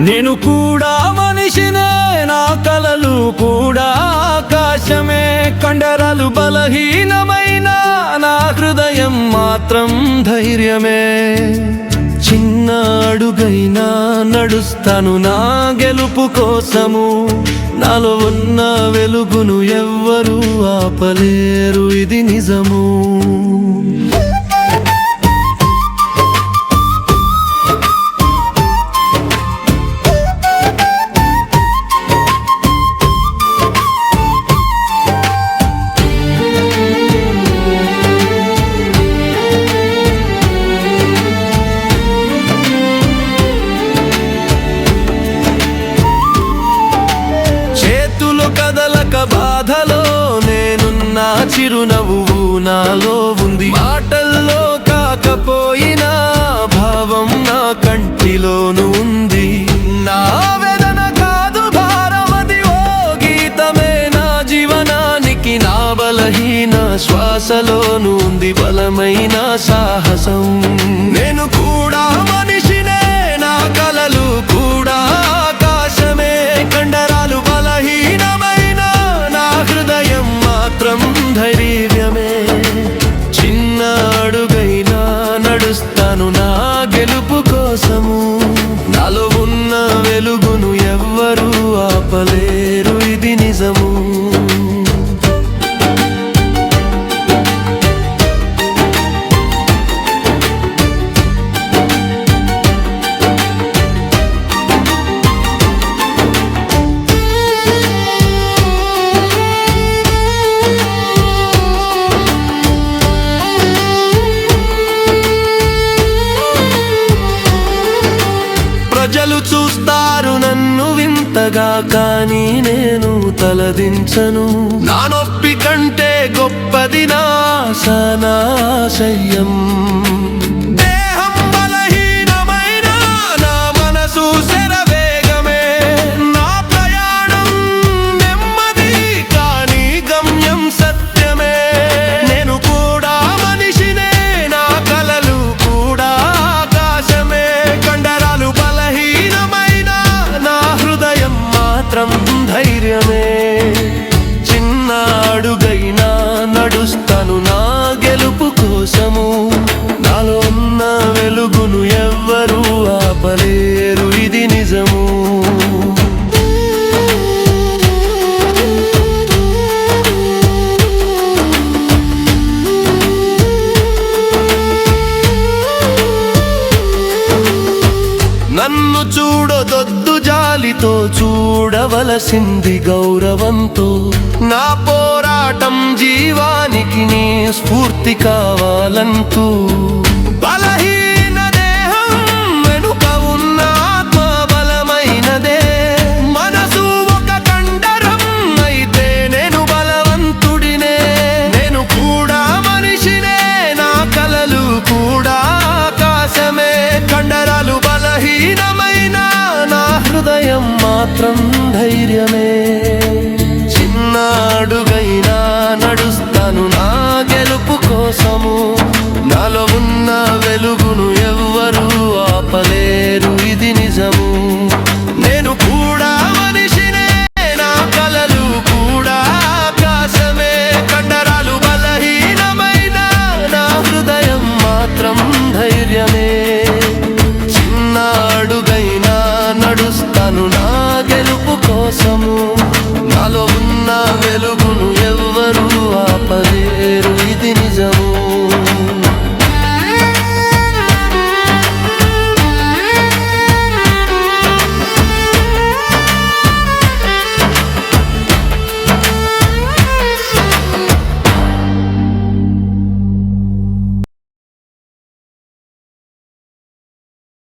నేను కూడా మనిషినే, నా కలలు కూడా ఆకాశమే. కండరాలు బలహీనమైన నా హృదయం మాత్రం ధైర్యమే. చిన్న అడుగైనా నడుస్తాను నా గెలుపు కోసము. నాలో ఉన్న వెలుగును ఎవ్వరూ ఆపలేరు, ఇది నిజము. కదలక బాధలో నేనున్నా, చిరునవ్వు నాలో ఉంది. మాటల్లో కాకపోయినా భావం నా కంటిలోను ఉంది. నా వేదన కాదు భారమది, ఓ గీతమే నా జీవనానికి. నా బలహీన శ్వాసలోను ఉంది బలమైన సాహసం. నేను కూడా మనిషినే, నా కలలు కూడా ఆకాశమే. కండరాలు బలహీనమైన నా హృదయం మాత్రం ధైర్యమే. చిన్న అడుగైనా నడుస్తాను నా గెలుపు కోసము. నాలో ఉన్న వెలుగును ఎవ్వరూ ఆపలేరు, ఇది నిజము. ప్రజలు చూస్తారు నన్ను వింతగా, కానీ నేను తలదించను. నా నొప్పి కంటే గొప్పది నా ఆశయం. దేహం బలహీనమైన నా మనసు శరవేగమే. నా ప్రయాణం నెమ్మది కానీ గమ్యం సత్యమే. నేను కూడా మనిషినే, నా కలలు కూడా ఆకాశమే. కండరాలు బలహీనమైన నా హృదయం మాత్రం ధైర్యమే. చిన్న అడుగైనా నడుస్తాను నా గెలుపు కోసము. నాలో ఉన్న వెలుగును ఎవ్వరూ ఆపలేరు, ఇది నిజము. నన్ను చూడొద్దు జాలితో, చూడవలసింది గౌరవంతో. నా పోరాటం జీవానికి నీ స్ఫూర్తి కావాలంటూ. బలహీన దేహం వెనుక ఉన్న ఆత్మ బలమైనదే. మనసు ఒక కండరం అయితే నేను బలవంతుడినే. నేను కూడా మనిషినే, నా కలలు కూడా ఆకాశమే. కండరాలు బలహీనమైన నా హృదయం మాత్రం ధైర్యమే.